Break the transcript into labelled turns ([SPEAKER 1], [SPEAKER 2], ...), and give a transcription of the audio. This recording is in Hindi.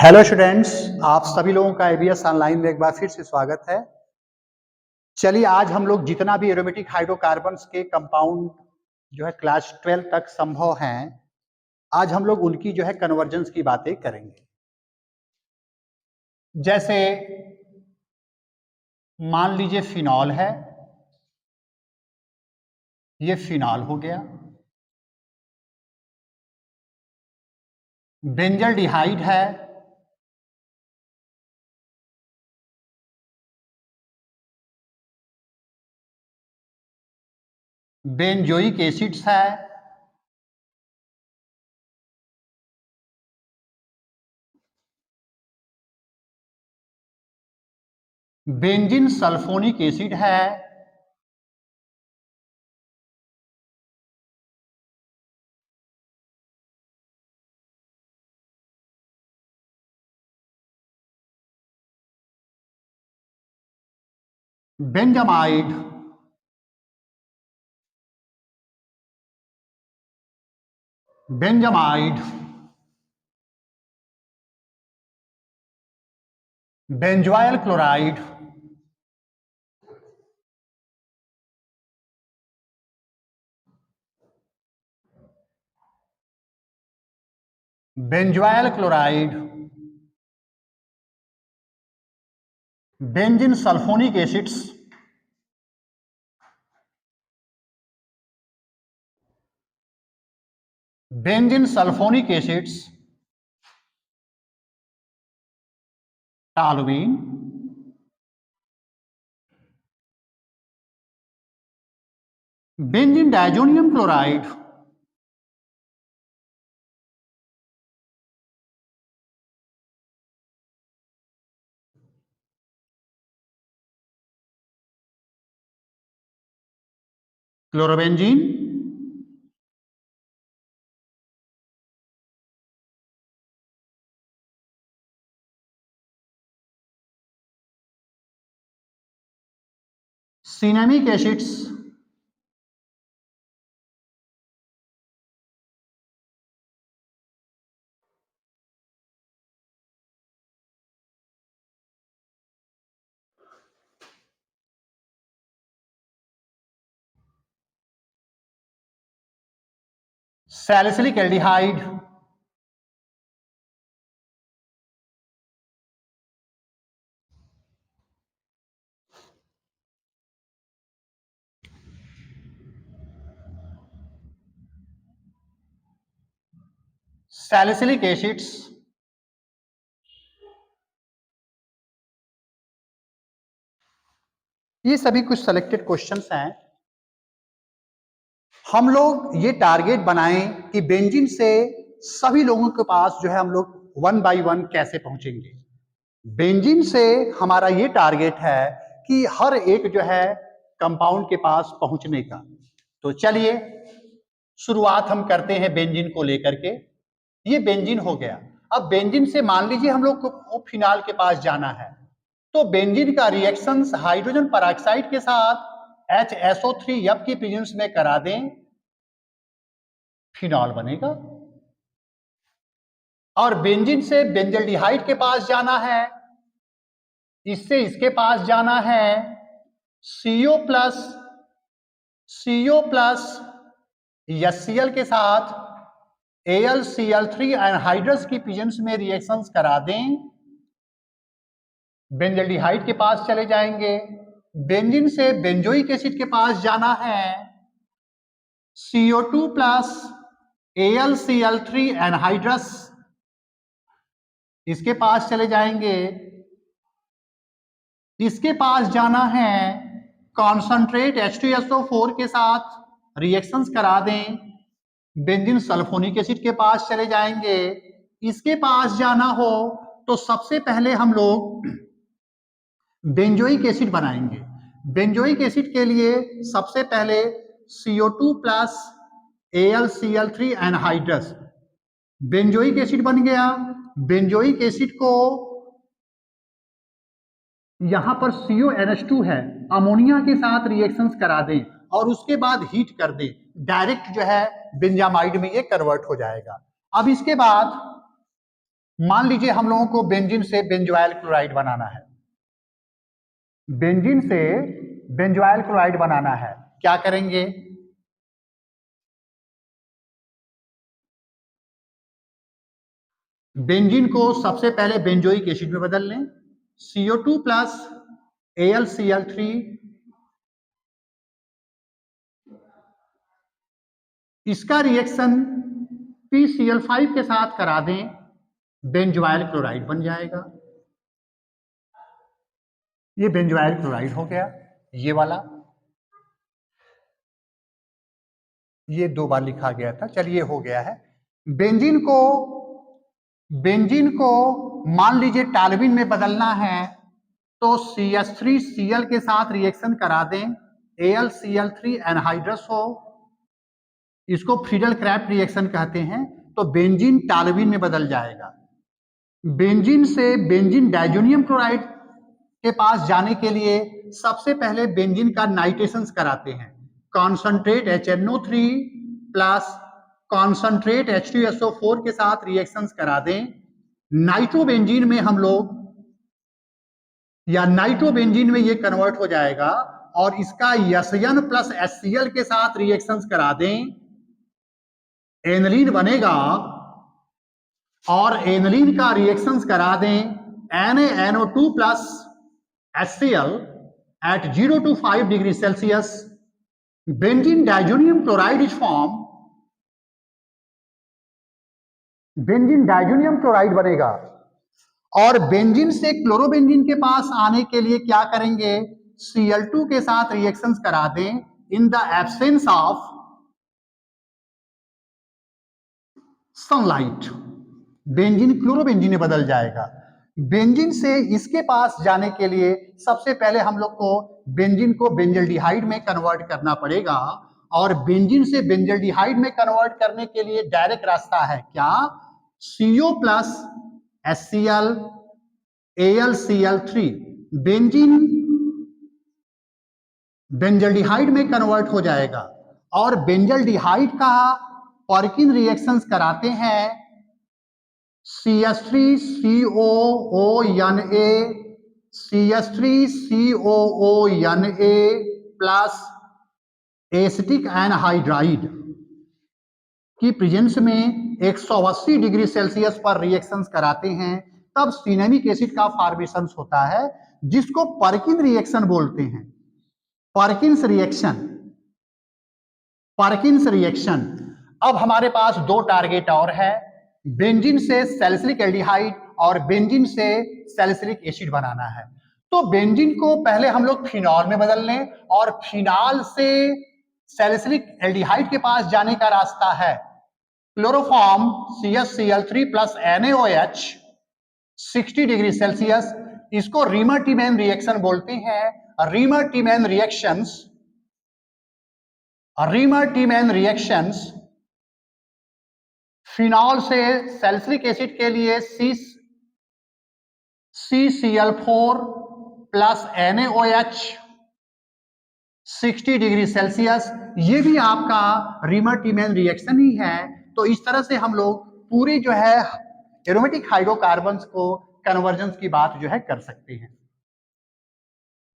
[SPEAKER 1] हेलो स्टूडेंट्स, आप सभी लोगों का एबीएस ऑनलाइन में एक बार फिर से स्वागत है। चलिए आज हम लोग जितना भी एरोमेटिक हाइड्रोकार्बन्स के कंपाउंड जो है क्लास 12 तक संभव हैं, आज हम लोग उनकी जो है कन्वर्जेंस की बातें करेंगे। जैसे मान लीजिए फिनॉल है, ये फिनॉल हो गया। बेंजल्डिहाइड है, बेंजोइक एसिड्स है, बेंजीन सल्फोनिक एसिड है, benzamide, benzamide, benzoyl chloride, benzoyl chloride, benzene sulphonic acids, benzene sulphonic acids, toluene, benzene diazonium chloride, chlorobenzene, cinnamic acids, salicylic aldehyde, salicylic acids, ये सभी कुछ सेलेक्टेड क्वेश्चंस हैं। हम लोग ये टारगेट बनाएं कि बेंजीन से सभी लोगों के पास जो है हम लोग वन बाय वन कैसे पहुंचेंगे। बेंजीन से हमारा ये टारगेट है कि हर एक जो है कंपाउंड के पास पहुंचने का। तो चलिए शुरुआत हम करते हैं बेंजीन को लेकर के। ये बेंजीन हो गया। अब बेंजीन से मान लीजिए हम लोग को फिनाल के पास जाना है, तो बेंजीन का रिएक्शंस हाइड्रोजन पेरोक्साइड के साथ HSO3 की प्रेजेंस में करा दें, फिनॉल बनेगा। और बेंजीन से बेंजल्डिहाइड के पास जाना है, इससे इसके पास जाना है, CO प्लस HCl के साथ AlCl3 एनहाइड्रस की प्रेजेंस में रिएक्शंस करा दें, बेंजल्डिहाइड के पास चले जाएंगे। बेंजीन से बेंजोइक एसिड के पास जाना है, CO2 प्लस AlCl3 एनहाइड्रस, इसके पास चले जाएंगे। इसके पास जाना है, कॉन्संट्रेट H2SO4 के साथ रिएक्शंस करा दें, बेंजीन सल्फोनिक एसिड के पास चले जाएंगे। इसके पास जाना हो तो सबसे पहले हम लोग बेंजोइक एसिड बनाएंगे। बेंजोइक एसिड के लिए सबसे पहले CO2 plus AlCl3 anhydrous, benzoic acid बन गया। बेंजोइक एसिड को यहां पर CONH2 है, अमोनिया के साथ रिएक्शंस करा दें और उसके बाद हीट कर दें, डायरेक्ट जो है बेंजामाइड में ये कन्वर्ट हो जाएगा। अब इसके बाद मान लीजिए हम लोगों को बेंजीन से बेंजोइल क्लोराइड बनाना है, बेंजीन से बेंजोइल क्लोराइड बनाना है, क्या करेंगे? बेंजीन को सबसे पहले बेंजोइक एसिड में बदल लें, CO2 प्लस AlCl3, इसका रिएक्शन PCl5 के साथ करा दें, बेंजोइल क्लोराइड बन जाएगा। ये बेंजोइल क्लोराइड हो गया, ये वाला, ये 2 बार लिखा गया था, चलिए हो गया है। बेंजीन को मान लीजिए टाल्विन में बदलना है तो CH3Cl के साथ रिएक्शन करा दें, AlCl3 एनहाइड्रस हो, इसको फ्रीडल क्राफ्ट रिएक्शन कहते हैं, तो बेंजीन टाल्विन में बदल जाएगा। बेंजीन से बेंजीन डाइजोनियम क्लोराइड के पास जाने के लिए सबसे पहले बेंजीन का नाइट्रेशन कराते हैं, concentrate HNO3 plus concentrate H2SO4 के साथ रिएक्शंस करा दें। नाइट्रोबेंजीन में हम लोग या नाइट्रोबेंजीन में ये कन्वर्ट हो जाएगा और इसका SN प्लस HCl के साथ रिएक्शंस करा दें, एनलीन बनेगा और एनलीन का रिएक्शंस करा दें NaNO2 plus HCl at 0 to 5 degree Celsius, benzene diazonium chloride is formed, benzene diazonium chloride बनेगा और बेंजीन से क्लोरोबेंजीन के पास आने के लिए क्या करेंगे? Cl2 के साथ रिएक्शंस करा दें in the absence of sunlight, benzene chlorobenzene में बदल जाएगा। बेंजीन से इसके पास जाने के लिए सबसे पहले हम लोग को बेंजीन को बेंजल्डिहाइड में कन्वर्ट करना पड़ेगा और बेंजीन से बेंजल्डिहाइड में कन्वर्ट करने के लिए डायरेक्ट रास्ता है क्या? CO plus HCl AlCl3, benzene benzaldehyde में कन्वर्ट हो जाएगा और बेंजल्डिहाइड का पर्किन रिएक्शंस कराते हैं CH3COONA प्लस एसिटिक एनहाइड्राइड की प्रेजेंस में 180 डिग्री सेल्सियस पर रिएक्शंस कराते हैं, तब सिनेमिक एसिड का फॉर्मेशन होता है जिसको पर्किन रिएक्शन बोलते हैं। Perkins reaction. अब हमारे पास 2 टारगेट और है, बेंजीन से सैलिसिलिक एल्डिहाइड और बेंजीन से सैलिसिलिक एसिड बनाना है। तो बेंजीन को पहले हम लोग फिनॉल में बदल लें और फिनॉल से सैलिसिलिक एल्डिहाइड के पास जाने का रास्ता है chloroform CHCl3 plus NaOH 60 degree Celsius, इसको रीमर-टीमैन रिएक्शन बोलते हैं। रीमर-टीमैन रिएक्शंस फिनॉल से सैलिसिलिक एसिड के लिए CCl4 plus NaOH 60 degree Celsius, ये भी आपका रीमर-टीमैन रिएक्शन ही है। तो इस तरह से हम लोग पूरी जो है एरोमेटिक हाइड्रोकार्बन्स को कन्वर्जेंस की बात जो है कर सकते हैं।